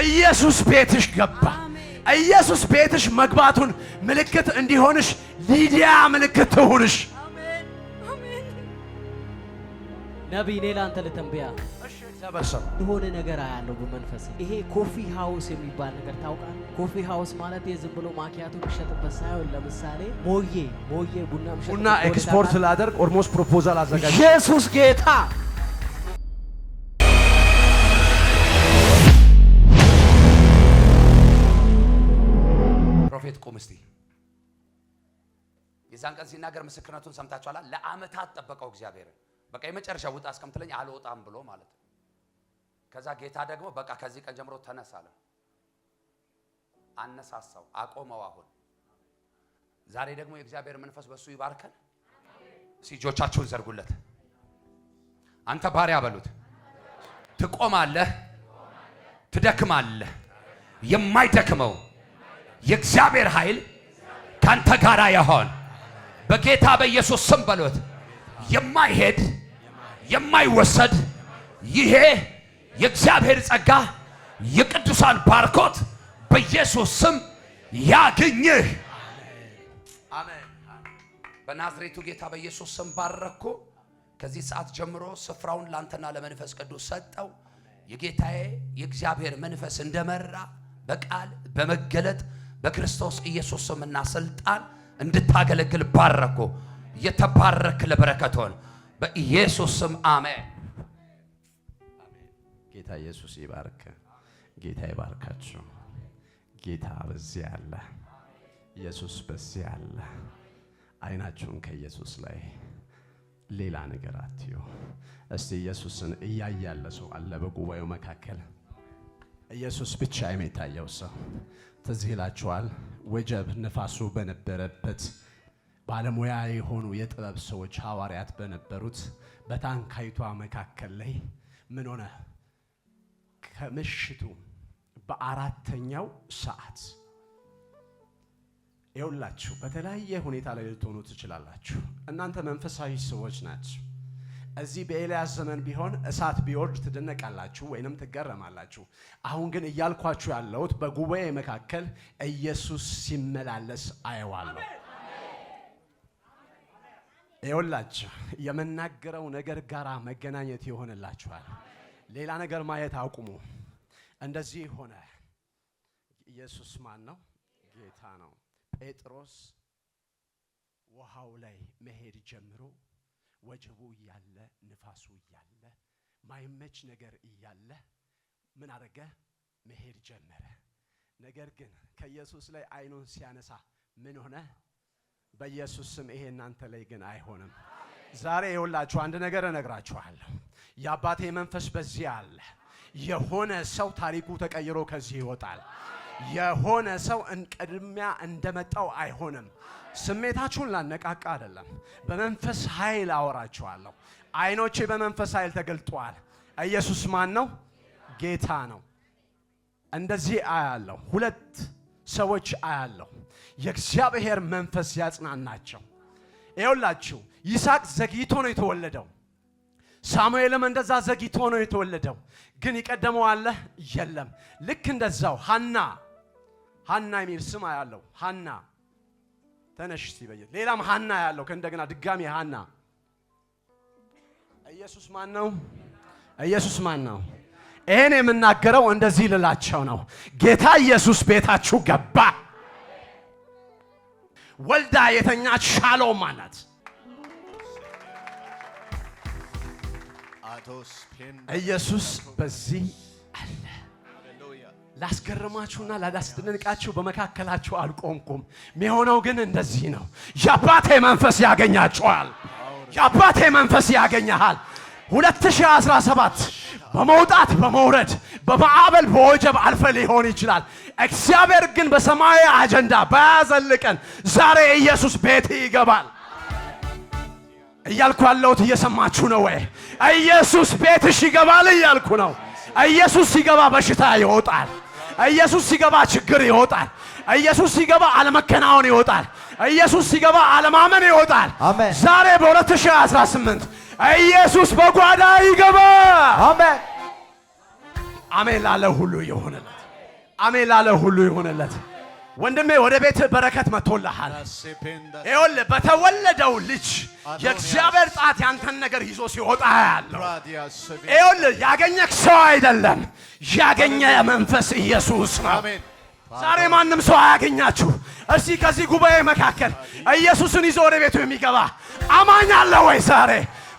ኢየሱስ ቤትሽ ገባ። ኢየሱስ ቤትሽ መግባቱን ምልክት እንዲሆንሽ ሊዲያ ምልክት ትሁንሽ። ነቢይ ሌላ አንተ ለተንበያ የሆነ ነገር አያለው በመንፈስ። ይሄ ኮፊ ሃውስ የሚባል ነገር ታውቃለህ? ኮፊ ሃውስ ማለት የዝም ብሎ ማኪያቶ የሚሸጥበት ሳይሆን ለምሳሌ ሞዬ ቡና ኤክስፖርት ላደርግ ኦልሞስት ፕሮፖዛል አዘጋጅ። ኢየሱስ ጌታ። ፕሮፌት ቁም እስቲ። የዛን ቀን ሲናገር ምስክርነቱን ሰምታችኋል። ለአመታት ጠበቀው እግዚአብሔር። በቃ የመጨረሻ ውጣ እስከምትለኝ አልወጣም ብሎ ማለት ነው። ከዛ ጌታ ደግሞ በቃ ከዚህ ቀን ጀምሮ ተነስ አለ። አነሳሳው፣ አቆመው። አሁን ዛሬ ደግሞ የእግዚአብሔር መንፈስ በሱ ይባርከን። እጆቻችሁን ዘርጉለት። አንተ ባሪያ በሉት። ትቆማለህ፣ ትደክማለህ። የማይደክመው የእግዚአብሔር ኃይል ካንተ ጋር ይሆን በጌታ በኢየሱስ ስም በሉት። የማይሄድ የማይወሰድ ይሄ የእግዚአብሔር ጸጋ የቅዱሳን ባርኮት በኢየሱስ ስም ያግኝህ። አሜን። በናዝሬቱ ጌታ በኢየሱስ ስም ባረኩ። ከዚህ ሰዓት ጀምሮ ስፍራውን ላንተና ለመንፈስ ቅዱስ ሰጠው። የጌታዬ የእግዚአብሔር መንፈስ እንደመራ በቃል በመገለጥ በክርስቶስ ኢየሱስ ስምና ስልጣን እንድታገለግል ባረኩ። የተባረክ ለበረከት ሆነ በኢየሱስ ስም አሜን። ጌታ ኢየሱስ ይባርክ። ጌታ ይባርካችሁ። ጌታ በዚህ አለ። ኢየሱስ በዚህ አለ። አይናችሁን ከኢየሱስ ላይ ሌላ ነገር አትዩ። እስቲ ኢየሱስን እያየ ያለ ሰው አለ በጉባኤው መካከል? ኢየሱስ ብቻ የሚታየው ሰው ትዝ ይላችኋል? ወጀብ ነፋሱ በነበረበት ባለሙያ የሆኑ የጥበብ ሰዎች ሐዋርያት በነበሩት በታንኳይቷ መካከል ላይ ምን ሆነ? ከምሽቱ በአራተኛው ሰዓት ይውላችሁ። በተለያየ ሁኔታ ላይ ልትሆኑ ትችላላችሁ። እናንተ መንፈሳዊ ሰዎች ናችሁ። እዚህ በኤልያስ ዘመን ቢሆን እሳት ቢወርድ ትደነቃላችሁ ወይንም ትገረማላችሁ። አሁን ግን እያልኳችሁ ያለሁት በጉባኤ መካከል ኢየሱስ ሲመላለስ አየዋለሁ። ይውላችሁ የምናገረው ነገር ጋራ መገናኘት ይሆንላችኋል። ሌላ ነገር ማየት አቁሙ። እንደዚህ ሆነ። ኢየሱስ ማን ነው? ጌታ ነው። ጴጥሮስ ውሃው ላይ መሄድ ጀምሮ ወጀቡ እያለ ንፋሱ እያለ ማይመች ነገር እያለ ምን አደረገ? መሄድ ጀመረ። ነገር ግን ከኢየሱስ ላይ አይኑን ሲያነሳ ምን ሆነ? በኢየሱስ ስም ይሄ እናንተ ላይ ግን አይሆንም። ዛሬ ይውላችሁ አንድ ነገር እነግራችኋለሁ። የአባቴ መንፈስ በዚህ አለ። የሆነ ሰው ታሪኩ ተቀይሮ ከዚህ ይወጣል። የሆነ ሰው ቅድሚያ እንደመጣው አይሆንም። ስሜታችሁን ላነቃቃ አይደለም፣ በመንፈስ ኃይል አወራችኋለሁ። አይኖቼ በመንፈስ ኃይል ተገልጧል። ኢየሱስ ማን ነው? ጌታ ነው። እንደዚህ አያለሁ። ሁለት ሰዎች አያለሁ። የእግዚአብሔር መንፈስ ያጽናናቸው። ይኸውላችሁ ይስሐቅ ዘግይቶ ነው የተወለደው። ሳሙኤልም እንደዛ ዘግይቶ ነው የተወለደው። ግን ይቀደመው አለ የለም። ልክ እንደዛው ሐና የሚል ስም ያለው ሐና ተነሽ ሲበየት ሌላም ሐና ያለው ከእንደገና ድጋሚ ሐና። ኢየሱስ ማን ነው? ኢየሱስ ማን ነው? ይሄን የምናገረው እንደዚህ ልላቸው ነው። ጌታ ኢየሱስ ቤታችሁ ገባ። ወልዳ የተኛች ሻሎም ማለት ኢየሱስ በዚህ አለ። ላስገርማችሁና ላስደንቃችሁ በመካከላችሁ አልቆምኩም። የሚሆነው ግን እንደዚህ ነው። የአባቴ መንፈስ ያገኛችኋል። የአባቴ መንፈስ ያገኛሃል። 2017 በመውጣት በመውረድ በማዕበል በወጀብ አልፈ ሊሆን ይችላል። እግዚአብሔር ግን በሰማያዊ አጀንዳ በያዘልቀን ዛሬ ኢየሱስ ቤት ይገባል። እያልኩ ያለሁት እየሰማችሁ ነው ወይ? ኢየሱስ ቤትሽ ይገባል እያልኩ ነው። ኢየሱስ ሲገባ በሽታ ይወጣል። ኢየሱስ ሲገባ ችግር ይወጣል። ኢየሱስ ሲገባ አለመከናወን ይወጣል። ኢየሱስ ሲገባ አለማመን ይወጣል። ዛሬ በ2018 ኢየሱስ በጓዳ ይገባ። አሜን አሜን ላለ ሁሉ ይሆንለት። አሜን ላለ ሁሉ ይሆንለት። ወንድሜ ወደ ቤት በረከት መጥቶልሃል። ይኸውልህ በተወለደው ልጅ የእግዚአብሔር ጣት ያንተን ነገር ይዞ ሲወጣ ያለው ይኸውልህ ያገኘህ ሰው አይደለም፣ ያገኘ መንፈስ ኢየሱስ ነው። ዛሬ ማንም ሰው አያገኛችሁ። እስቲ ከዚህ ጉባኤ መካከል ኢየሱስን ይዞ ወደ ቤቱ የሚገባ አማኝ አለ ወይ? ዛሬ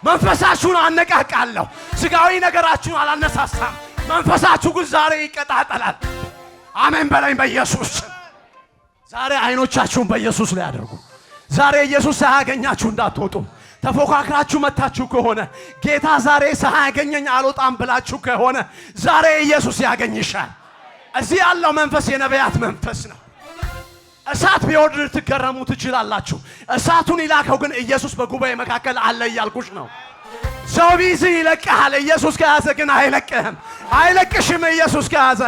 መንፈሳችሁን አነቃቃለሁ። ስጋዊ ነገራችሁን አላነሳሳም። መንፈሳችሁ ግን ዛሬ ይቀጣጠላል። አሜን በለኝ በኢየሱስ። ዛሬ አይኖቻችሁን በኢየሱስ ላይ አድርጉ። ዛሬ ኢየሱስ ሳያገኛችሁ እንዳትወጡ። ተፎካክራችሁ መታችሁ ከሆነ ጌታ ዛሬ ሳያገኘኝ አልወጣም ብላችሁ ከሆነ ዛሬ ኢየሱስ ያገኝሻል። እዚህ ያለው መንፈስ የነቢያት መንፈስ ነው። እሳት ቢወርድ ልትገረሙ ትችላላችሁ። እሳቱን ይላከው ግን ኢየሱስ በጉባኤ መካከል አለ እያልኩሽ ነው። ሰው ቢይዝ ይለቅሃል። ኢየሱስ ከያዘ ግን አይለቅህም፣ አይለቅሽም። ኢየሱስ ከያዘ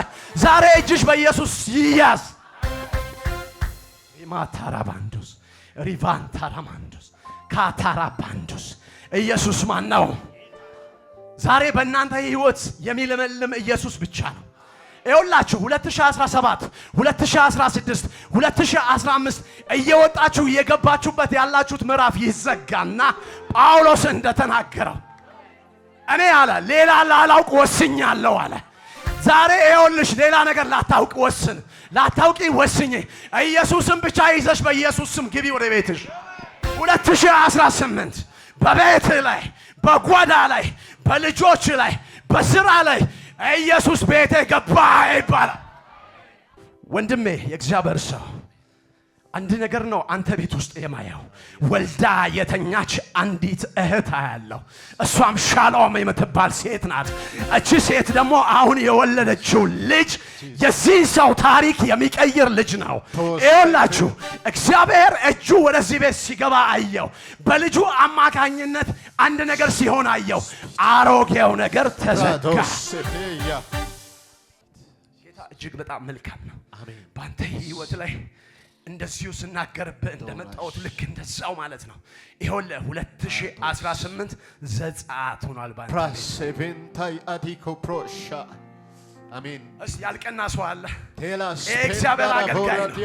ዛሬ እጅሽ በኢየሱስ ይያዝ። ማታራባንዱስ ሪቫንታራማንዱስ ካታራባንዱስ ኢየሱስ ማን ነው? ዛሬ በእናንተ ህይወት የሚለመልም ኢየሱስ ብቻ ነው። ይኸውላችሁ 2017 2016 2015 እየወጣችሁ እየገባችሁበት ያላችሁት ምዕራፍ ይዘጋና ጳውሎስ እንደተናገረው እኔ አለ ሌላ ላላውቅ ወስኛለሁ አለ። ዛሬ ይኸውልሽ ሌላ ነገር ላታውቅ ወስን፣ ላታውቂ ወስኝ። ኢየሱስን ብቻ ይዘሽ በኢየሱስ ስም ግቢ ወደ ቤትሽ። 2018 በቤት ላይ በጓዳ ላይ በልጆች ላይ በስራ ላይ ኢየሱስ ቤቴ ገባ ይባላል። ወንድሜ የእግዚአብሔር ሰው አንድ ነገር ነው አንተ ቤት ውስጥ የማየው። ወልዳ የተኛች አንዲት እህት አያለሁ። እሷም ሻሎም የምትባል ሴት ናት። እቺ ሴት ደግሞ አሁን የወለደችው ልጅ የዚህ ሰው ታሪክ የሚቀይር ልጅ ነው። ይኸውላችሁ እግዚአብሔር እጁ ወደዚህ ቤት ሲገባ አየው። በልጁ አማካኝነት አንድ ነገር ሲሆን አየው። አሮጌው ነገር ተዘጋ። ጌታ እጅግ በጣም መልካም ነው። በአንተ ህይወት ላይ እንደዚሁ ስናገርብህ እንደመጣሁት ልክ እንደዛው ማለት ነው። ይኸውልህ 2018 ዘጸአት ሆኗል። ፕራሴቬንታይ አዲኮ ፕሮሻ አሜን። እስቲ ያልቀና ሰው አለ። እግዚአብሔር አገልጋይ ነው።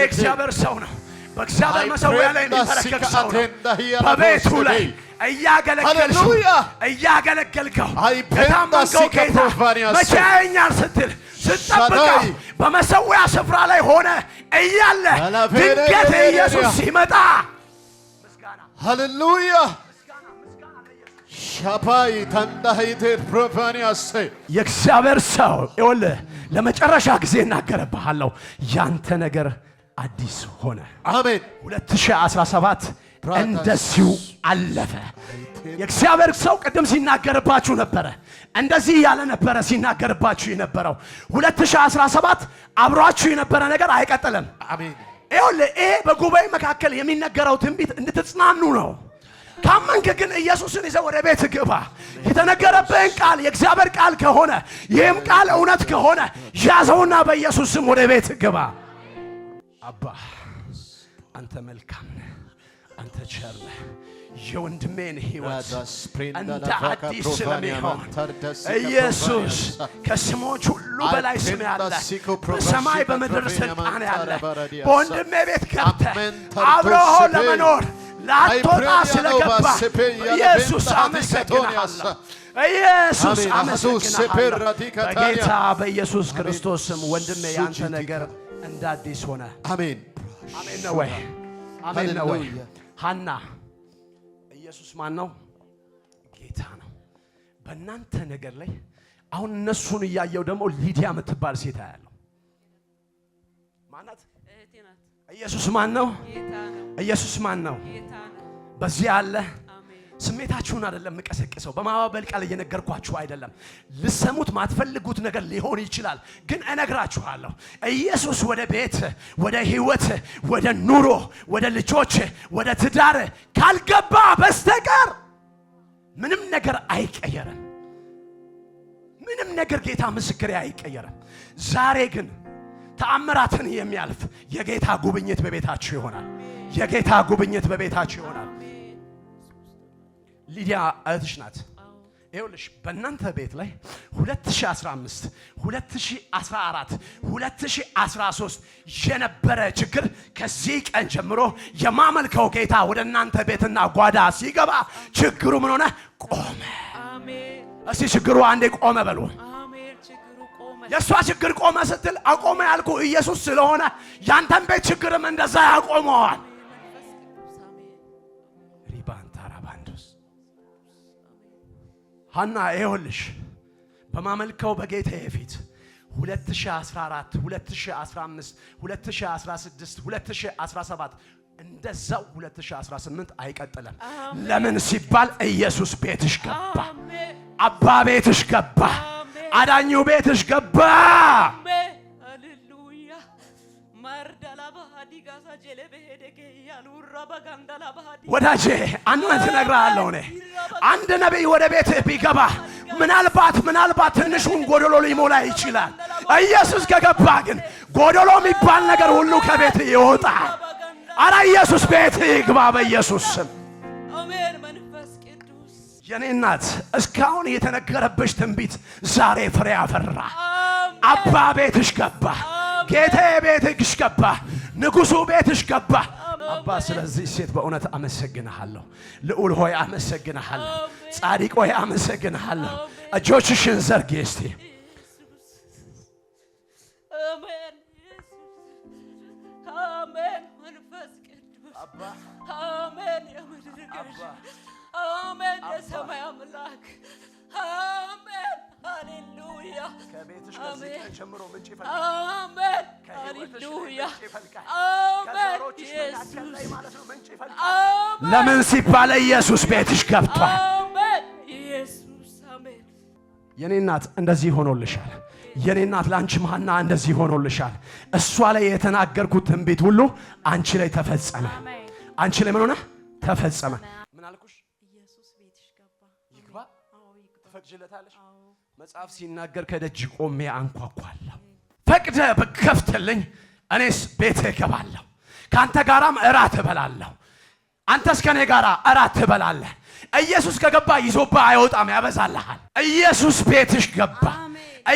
እግዚአብሔር ሰው ነው። በእግዚአብሔር መሠዊያ ላይ የሚፈረከክ ሰው ነው። በቤቱ ላይ እያገለገልከው የታመንከው ጌታ መቼ ያየኛል ስትል ስትጠብቀው በመሠዊያ ስፍራ ላይ ሆነ እያለ ድንገት ኢየሱስ ሲመጣ ምስጋና ሃሌሉያ ሻፓይ ታንዳይቴ ፕሮፋኒያስ የእግዚአብሔር ሰው ይኸውልህ ለመጨረሻ ጊዜ እናገርብሃለሁ። ያንተ ነገር አዲስ ሆነ። አሜን። 2017 እንደዚሁ አለፈ። የእግዚአብሔር ሰው ቅድም ሲናገርባችሁ ነበረ። እንደዚህ ያለ ነበረ ሲናገርባችሁ የነበረው 2017 አብሯችሁ የነበረ ነገር አይቀጥልም። አሜን። ይኸውልህ ይሄ በጉባኤ መካከል የሚነገረው ትንቢት እንድትጽናኑ ነው። ካመንክ ግን ኢየሱስን ይዘህ ወደ ቤት ግባ። የተነገረብህን ቃል የእግዚአብሔር ቃል ከሆነ ይህም ቃል እውነት ከሆነ ያዘውና በኢየሱስ ስም ወደ ቤት ግባ። አባ አንተ መልካም ነህ፣ አንተ ቸር ነህ። የወንድሜን ሕይወት እንደ አዲስ ስለሚሆን ኢየሱስ ከስሞች ሁሉ በላይ ስም ያለ በሰማይ በምድር ስልጣን ያለ በወንድሜ ቤት ገብተህ አብረሆ ለመኖር ላትወጣ ስለገባ ኢየሱስ አመሰግናለሁ። ኢየሱስ አመሰግናለሁ። በጌታ በኢየሱስ ክርስቶስ ስም ወንድሜ ያንተ ነገር እንደ አዲስ ሆነ። አሜን። አሜን ነው ወይ? አሜን ነው ወይ? ሐና ኢየሱስ ማን ነው? ጌታ ነው። በእናንተ ነገር ላይ አሁን እነሱን እያየው ደግሞ ሊዲያ የምትባል ሴት አያለሁ። ማናት? እህቴ ናት። ኢየሱስ ማን ነው? ጌታ ነው። ኢየሱስ ማን ነው? ጌታ ነው። በዚህ አለ። ስሜታችሁን አይደለም የምቀሰቅሰው፣ በማባበል ቃል እየነገርኳችሁ አይደለም። ልሰሙት ማትፈልጉት ነገር ሊሆን ይችላል፣ ግን እነግራችኋለሁ። ኢየሱስ ወደ ቤት፣ ወደ ህይወት፣ ወደ ኑሮ፣ ወደ ልጆች፣ ወደ ትዳር ካልገባ በስተቀር ምንም ነገር አይቀየርም። ምንም ነገር ጌታ ምስክሬ አይቀየርም። ዛሬ ግን ተአምራትን የሚያልፍ የጌታ ጉብኝት በቤታችሁ ይሆናል። የጌታ ጉብኝት በቤታችሁ ይሆናል። ሊዲያ እህትሽ ናት። ይኸውልሽ በእናንተ ቤት ላይ 2015 2014 2013 የነበረ ችግር ከዚህ ቀን ጀምሮ የማመልከው ጌታ ወደ እናንተ ቤትና ጓዳ ሲገባ ችግሩ ምን ሆነ? ቆመ። አሜን። እስቲ ችግሩ አንዴ ቆመ በሉ። አሜን። ችግሩ ቆመ። የእሷ ችግር ቆመ ስትል አቆመ ያልኩ ኢየሱስ ስለሆነ ያንተን ቤት ችግርም እንደዛ ያቆመዋል። ሐና ይኸውልሽ በማመልከው በጌታዬ ፊት 2014 2015 2016 2017 እንደዛው 2018 አይቀጥልም። ለምን ሲባል ኢየሱስ ቤትሽ ገባ፣ አባ ቤትሽ ገባ፣ አዳኙ ቤትሽ ገባ። ሃሌሉያ ማርዳላባ ዲጋሳ ጀለበ ሄደከ ያሉራ በጋንዳላ ባዲ ወዳጄ አንድ ነገር እነግርሃለሁ። እኔ አንድ ነቢይ ወደ ቤትህ ቢገባ ምናልባት ትንሹን ጎደሎ ሊሞላ ይችላል። ኢየሱስ ከገባ ግን ጎደሎ የሚባል ነገር ሁሉ ከቤትህ ይወጣል። አረ ኢየሱስ ቤትህ ይግባ በኢየሱስ ስም። አሜን። መንፈስ ቅዱስ የኔ እናት እስካሁን የተነገረብሽ ትንቢት ዛሬ ፍሬ አፈራ። አባ ቤትሽ ገባ፣ ጌታዬ ቤትሽ ገባ፣ ንጉሡ ቤትሽ ገባ። አባ ስለዚህ ሴት በእውነት አመሰግንሃለሁ። ልዑል ሆይ አመሰግንሃለሁ። ጻድቅ ሆይ አመሰግንሃለሁ። እጆችሽን ዘርጊ እስቲ። አሜን። አሜን። መንፈስ ቅዱስ አሜን። የምድር ገዥ አሜን። የሰማይ አምላክ አሜን። ሃሌሉያ ከቤትሽ ከዚህ ቀን ጀምሮ ምንጭ ይፈልቃል። አሜን። ሃሌሉያ አሜን። ኢየሱስ ማለት ነው ምንጭ ይፈልቃል። ለምን ሲባል ኢየሱስ ቤትሽ ገብቷል። አሜን። ኢየሱስ አሜን። የኔ እናት እንደዚህ ሆኖልሻል። የኔ እናት ላንቺ ሐና እንደዚህ ሆኖልሻል። እሷ ላይ የተናገርኩት ትንቢት ሁሉ አንቺ ላይ ተፈጸመ። አንቺ ላይ ምን ሆነ? ተፈጸመ። ምን አልኩሽ? ኢየሱስ ቤትሽ ገባ። ይግባ። ትፈቅጂለታለሽ? መጽሐፍ ሲናገር ከደጅ ቆሜ አንኳኳለሁ፣ ፈቅደ ብከፍትልኝ እኔስ ቤትህ እገባለሁ፣ ካንተ ጋራም እራት እበላለሁ፣ አንተስ ከኔ ጋራ እራት ትበላለህ። ኢየሱስ ከገባ ይዞባ አይወጣም፣ ያበዛልሃል። ኢየሱስ ቤትሽ ገባ።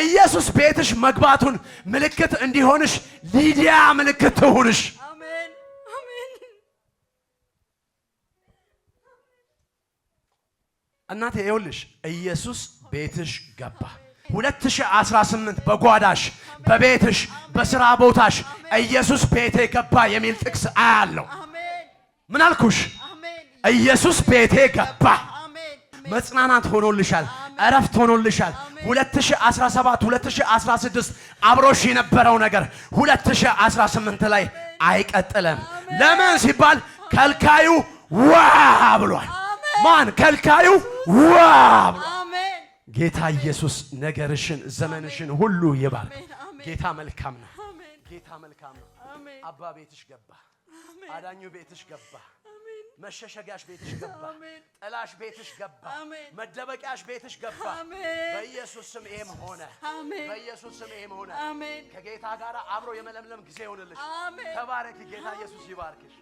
ኢየሱስ ቤትሽ መግባቱን ምልክት እንዲሆንሽ ሊዲያ ምልክት ትሁንሽ። አሜን። አሜን። እናቴ ይኸውልሽ ኢየሱስ ቤትሽ ገባ። 2018 በጓዳሽ፣ በቤትሽ፣ በስራ ቦታሽ ኢየሱስ ቤቴ ገባ የሚል ጥቅስ አያለው። ምን አልኩሽ? ኢየሱስ ቤቴ ገባ። መጽናናት ሆኖልሻል፣ እረፍት ሆኖልሻል። 2017 2016 አብሮሽ የነበረው ነገር 2018 ላይ አይቀጥልም። ለምን ሲባል ከልካዩ ዋ ብሏል። ማን? ከልካዩ ዋ ብሏል። ጌታ ኢየሱስ ነገርሽን ዘመንሽን ሁሉ ይባርክ። ጌታ መልካም ነው። ጌታ መልካም ነው። አባ ቤትሽ ገባ፣ አዳኙ ቤትሽ ገባ፣ መሸሸጊያሽ ቤትሽ ገባ፣ ጥላሽ ቤትሽ ገባ፣ መደበቂያሽ ቤትሽ ገባ። በኢየሱስ ስም ይሄም ሆነ። በኢየሱስ ስም ይሄም ሆነ። ከጌታ ጋር አብሮ የመለምለም ጊዜ ይሆንልሽ። ተባረክ። ጌታ ኢየሱስ ይባርክሽ።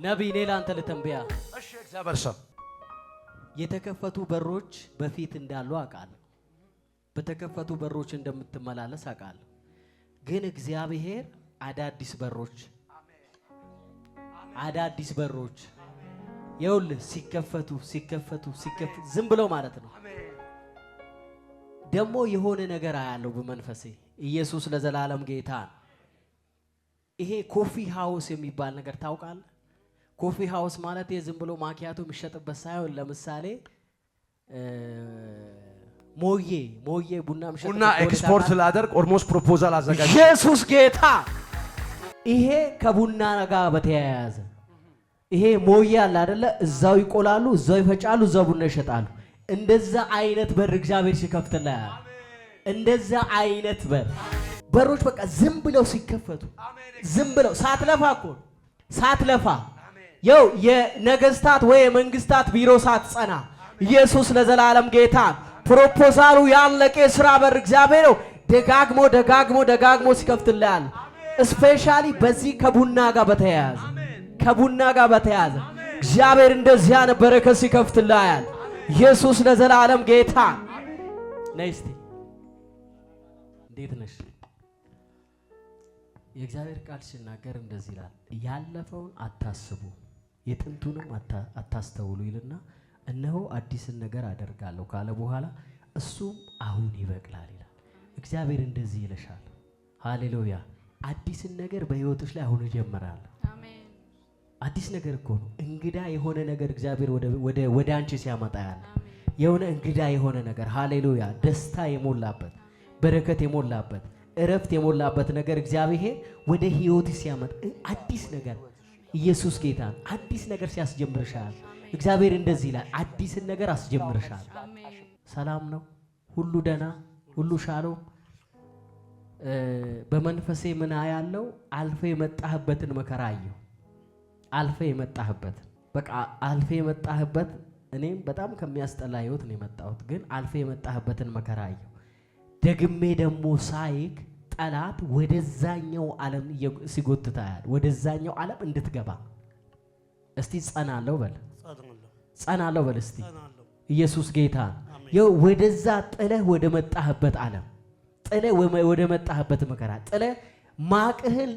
ነቢይ እኔ ላንተ ልተንብያ። እሺ እግዚአብሔር ሰው የተከፈቱ በሮች በፊት እንዳሉ አውቃለሁ። በተከፈቱ በሮች እንደምትመላለስ አውቃለሁ። ግን እግዚአብሔር አዳዲስ በሮች ይኸውልህ ሲከፈቱ ዝም ብለው ማለት ነው። ደግሞ የሆነ ነገር አያለው በመንፈሴ። ኢየሱስ ለዘላለም ጌታ ነው። ይሄ ኮፊ ሃውስ የሚባል ነገር ታውቃለህ? ኮፊ ሃውስ ማለት የዝም ብሎ ማኪያቶ የሚሸጥበት ሳይሆን ለምሳሌ ሞዬ ቡና ኤክስፖርት ላደርግ ኦልሞስት ፕሮፖዛል አዘጋጅ። ኢየሱስ ጌታ። ይሄ ከቡና ጋር በተያያዘ ይሄ ሞዬ አለ አይደለ? እዛው ይቆላሉ፣ እዛው ይፈጫሉ፣ እዛው ቡና ይሸጣሉ። እንደዛ አይነት በር እግዚአብሔር ሲከፍትልህ፣ እንደዛ አይነት በሮች በቃ ዝም ብለው ሲከፈቱ፣ ዝም ብለው ሳትለፋ የው የነገስታት ወይ የመንግስታት ቢሮ ሳትጸና ኢየሱስ ለዘላለም ጌታ። ፕሮፖዛሉ ያለቀ የሥራ በር እግዚአብሔር ደጋግሞ ሲከፍትልህ፣ ስፔሻሊ በዚህ ከቡና ጋር በተያያዘ እግዚአብሔር እንደዚያ ነበረ ከሲከፍትልህ። ኢየሱስ ለዘላለም ጌታ። ነይ እስቲ እንዴት ነሽ? የእግዚአብሔር ቃል ሲናገር እንደዚህ ይላል፣ ያለፈውን አታስቡ የጥንቱንም አታስተውሉ ይልና እነሆ አዲስን ነገር አደርጋለሁ ካለ በኋላ እሱም አሁን ይበቅላል ይላል። እግዚአብሔር እንደዚህ ይልሻል። ሃሌሉያ። አዲስን ነገር በህይወትሽ ላይ አሁን ይጀምራል። አሜን። አዲስ ነገር እኮ ነው። እንግዳ የሆነ ነገር እግዚአብሔር ወደ አንቺ ሲያመጣ ያለ የሆነ እንግዳ የሆነ ነገር ሃሌሉያ፣ ደስታ የሞላበት በረከት የሞላበት እረፍት የሞላበት ነገር እግዚአብሔር ወደ ህይወት ሲያመጣ አዲስ ነገር ኢየሱስ ጌታ አዲስ ነገር ሲያስጀምርሻል። እግዚአብሔር እንደዚህ ይላል፣ አዲስን ነገር አስጀምርሻል። ሰላም ነው፣ ሁሉ ደና፣ ሁሉ ሻሎም። በመንፈሴ ምን ያለው አልፈ የመጣህበትን መከራ አየሁ። አልፈ የመጣህበት በቃ አልፈ የመጣህበት እኔም በጣም ከሚያስጠላ ህይወት ነው የመጣሁት፣ ግን አልፈ የመጣህበትን መከራ አየሁ። ደግሜ ደግሞ ሳይክ ጠላት ወደዛኛው ዓለም ሲጎትታያል። ወደዛኛው ዓለም እንድትገባ እስቲ ጸናለሁ በል፣ ጸናለሁ በል እስቲ። ኢየሱስ ጌታ ወደዛ ጥለህ ወደ መጣህበት ዓለም ጥለህ ወደ መጣህበት መከራ ጥለህ ማቅህን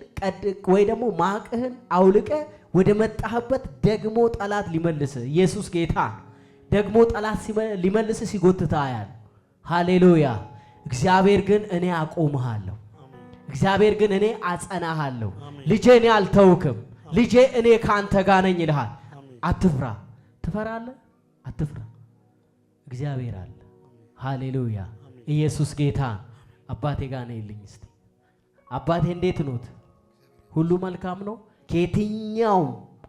ወይ ደግሞ ማቅህን አውልቀ ወደ መጣህበት ደግሞ ጠላት ሊመልስ ኢየሱስ ጌታ ደግሞ ጠላት ሊመልስ ሲጎትታያል። ሃሌሉያ። እግዚአብሔር ግን እኔ አቆምሃለሁ። እግዚአብሔር ግን እኔ አጸናሃለሁ። ልጄ እኔ አልተውክም። ልጄ እኔ ካንተ ጋር ነኝ ይልሃል። አትፍራ። ትፈራለህ? አትፍራ። እግዚአብሔር አለ። ሃሌሉያ። ኢየሱስ ጌታ። አባቴ ጋር ነይልኝ እስቲ። አባቴ እንዴት ኖት? ሁሉ መልካም ነው? ከየትኛው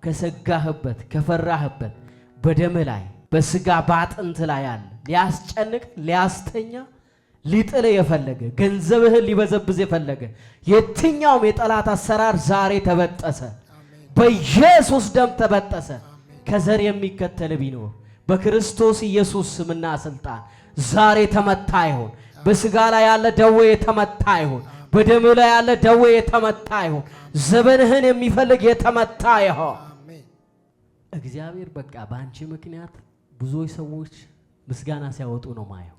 ከሰጋህበት ከፈራህበት በደም ላይ በስጋ ባጥንት ላይ አለ ሊያስጨንቅ ሊያስተኛ ሊጥል የፈለገ ገንዘብህን ሊበዘብዝ የፈለገ የትኛውም የጠላት አሰራር ዛሬ ተበጠሰ፣ በኢየሱስ ደም ተበጠሰ። ከዘር የሚከተል ቢኖር በክርስቶስ ኢየሱስ ስምና ስልጣን ዛሬ ተመታ ይሁን። በስጋ ላይ ያለ ደዌ የተመታ ይሁን። በደም ላይ ያለ ደዌ የተመታ ይሁን። ዘመንህን የሚፈልግ የተመታ ይሁን። እግዚአብሔር በቃ በአንቺ ምክንያት ብዙዎች ሰዎች ምስጋና ሲያወጡ ነው ማየው።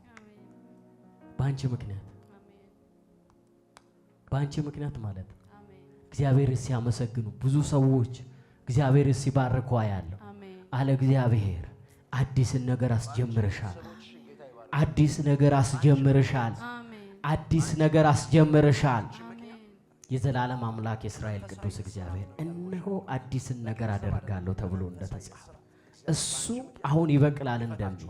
በአንቺ ምክንያት ማለት እግዚአብሔር ሲያመሰግኑ ብዙ ሰዎች እግዚአብሔር ሲባርኩ ያለው አለ። እግዚአብሔር አዲስን ነገር አስጀምርሻል። አዲስ ነገር አስጀምርሻል። አዲስ ነገር አስጀምርሻል። የዘላለም አምላክ የእስራኤል ቅዱስ እግዚአብሔር እነሆ አዲስን ነገር አደርጋለሁ ተብሎ እንደተጻፈ እሱ አሁን ይበቅላል እንደሚል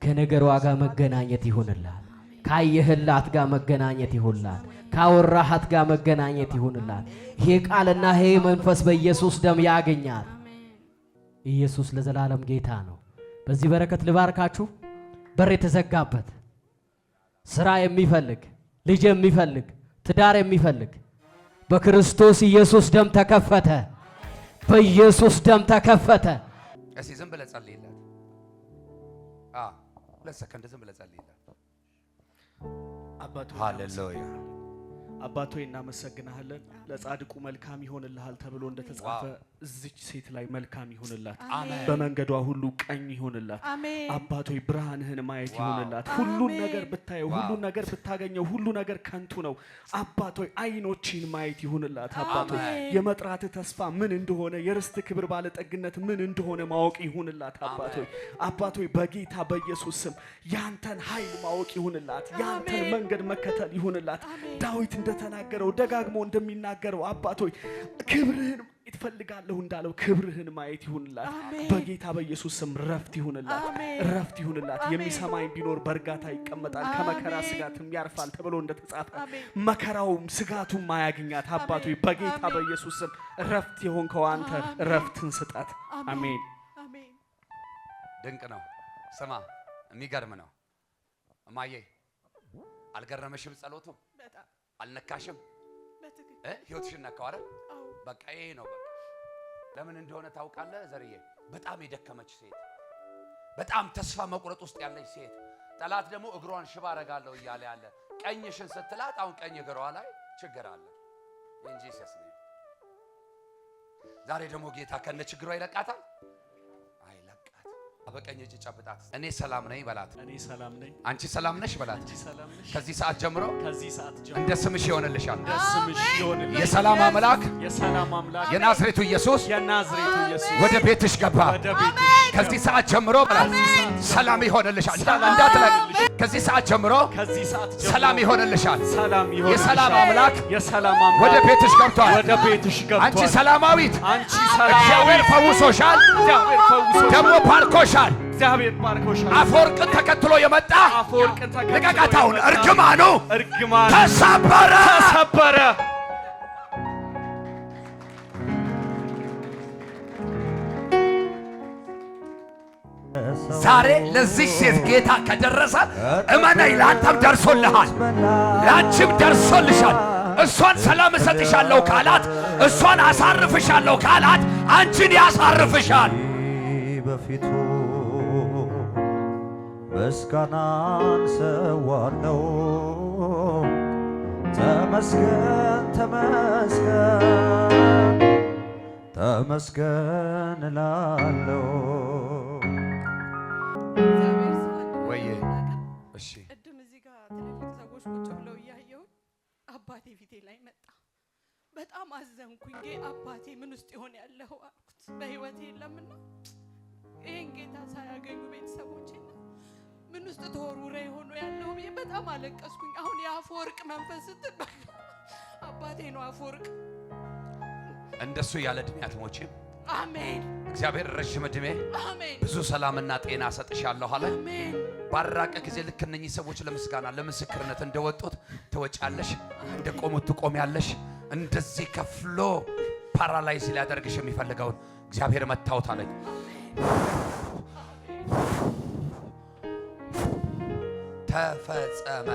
ከነገሯ ጋር መገናኘት ይሆንልሃል። ካየህላት ጋር መገናኘት ይሆንልሃል። ካወራሃት ጋር መገናኘት ይሆንልሃል። ይሄ ቃልና ይሄ መንፈስ በኢየሱስ ደም ያገኛል። ኢየሱስ ለዘላለም ጌታ ነው። በዚህ በረከት ልባርካችሁ። በር የተዘጋበት ስራ የሚፈልግ ልጅ የሚፈልግ ትዳር የሚፈልግ በክርስቶስ ኢየሱስ ደም ተከፈተ። በኢየሱስ ደም ተከፈተ። እስቲ ዝም ብለህ ጸልይለት። ሁለት ሰከንድ ዝም ብለህ ጸልይለት። ሃሌሉያ። አባቶ እናመሰግናለን። ለጻድቁ መልካም ይሆንልሃል ተብሎ እንደተጻፈ እዚች ሴት ላይ መልካም ይሆንላት፣ በመንገዷ ሁሉ ቀኝ ይሆንላት። አባቶ ብርሃንህን ማየት ይሆንላት። ሁሉን ነገር ብታየው፣ ሁሉን ነገር ብታገኘው፣ ሁሉ ነገር ከንቱ ነው። አባቶ አይኖችን ማየት ይሆንላት። አባቶ የመጥራት ተስፋ ምን እንደሆነ፣ የርስት ክብር ባለጠግነት ምን እንደሆነ ማወቅ ይሆንላት። አባቶ በጌታ በኢየሱስ ስም ያንተን ኃይል ማወቅ ይሆንላት። ያንተን መንገድ መከተል ይሆንላት። ዳዊት እንደተናገረው ደጋግሞ እንደሚናገረው አባቶይ ክብርህን ይፈልጋለሁ እንዳለው ክብርህን ማየት ይሁንላት። በጌታ በኢየሱስ ስም ረፍት ይሁንላት፣ ረፍት ይሁንላት። የሚሰማኝ ቢኖር በእርጋታ ይቀመጣል፣ ከመከራ ስጋትም ያርፋል ተብሎ እንደተጻፈ መከራውም ስጋቱም ማያገኛት። አባቶይ በጌታ በኢየሱስ ስም ረፍት የሆንከው አንተ ረፍትን ስጣት። አሜን። ድንቅ ነው። ስማ፣ የሚገርም ነው። እማዬ አልገረመሽም? ጸሎቱ አልነካሽም? ህይወትሽን ነካው አይደል? በቃ ይሄ ነው። በቃ ለምን እንደሆነ ታውቃለህ ዘርዬ? በጣም የደከመች ሴት፣ በጣም ተስፋ መቁረጥ ውስጥ ያለች ሴት፣ ጠላት ደግሞ እግሯን ሽባ አረጋለሁ እያለ ያለ ቀኝሽን ስትላት አሁን ቀኝ እግሯ ላይ ችግር አለ እንጂ ሲያስነ ዛሬ ደግሞ ጌታ ከነ ችግሯ ይለቃታል። አይለቃት። በቀኝ እጅ ጨብጣት። እኔ ሰላም ነኝ በላት። እኔ ሰላም ነኝ። አንቺ ሰላም ነሽ በላት። አንቺ ሰላም ነሽ። ከዚህ ሰዓት ጀምሮ እንደ ስምሽ ይሆንልሻል። ስምሽ ይሆንልሽ። የሰላም አምላክ የናዝሬቱ ኢየሱስ ወደ ቤትሽ ገባ። ከዚህ ሰዓት ጀምሮ በላት ሰላም ይሆንልሻል። እንዳትለቅ። ከዚህ ሰዓት ጀምሮ ሰላም ይሆንልሻል። የሰላም አምላክ ወደ ቤትሽ ገብቷል። አንቺ ሰላማዊት እግዚአብሔር ፈውሶሻል። ደግሞ ባርኮሻል። አፈወርቅን ተከትሎ የመጣ ልቀቃታውን እርግማኑ ተሰበረ። ዛሬ ለዚህ ሴት ጌታ ከደረሰ እመነኝ፣ ለአንተም ደርሶልሃል፣ ለአንቺም ደርሶልሻል። እሷን ሰላም እሰጥሻለሁ ካላት፣ እሷን አሳርፍሻለሁ ካላት አንቺን ያሳርፍሻል። በፊቱ ምስጋናን ሰዋለው። ተመስገን ተመስገን ተመስገን እላለሁ። ወይዬ እሺ፣ ቅድም እዚህ ጋር ትልልቅ ሰዎች ቁጭ ብለው እያየሁ አባቴ ፊቴ ላይ መጣ። በጣም አዘንኩኝ። አባቴ ምን ውስጥ ይሆን ያለው አልኩት። በህይወቴ የለምና ይሄን ጌታ ሳያገኙ ቤተሰቦቼ ምን ውስጥ ተወርውረ ይሆኑ ያለው ብዬ በጣም አለቀስኩኝ። አሁን የአፈወርቅ መንፈስ ስትባል አባቴ ነው አፈወርቅ። እንደሱ ያለ እድሜ አትሞቺም። አሜን። እግዚአብሔር ረጅም እድሜ፣ አሜን፣ ብዙ ሰላምና ጤና ሰጥሻለሁ አለ። አሜን። ባራቀ ጊዜ ልክ እነኚህ ሰዎች ለምስጋና ለምስክርነት እንደወጡት ትወጫለሽ፣ እንደቆሙት ትቆሚያለሽ። እንደዚህ ከፍሎ ፓራላይዝ ሊያደርግሽ የሚፈልገውን እግዚአብሔር መታወት አለኝ። ተፈጸመ።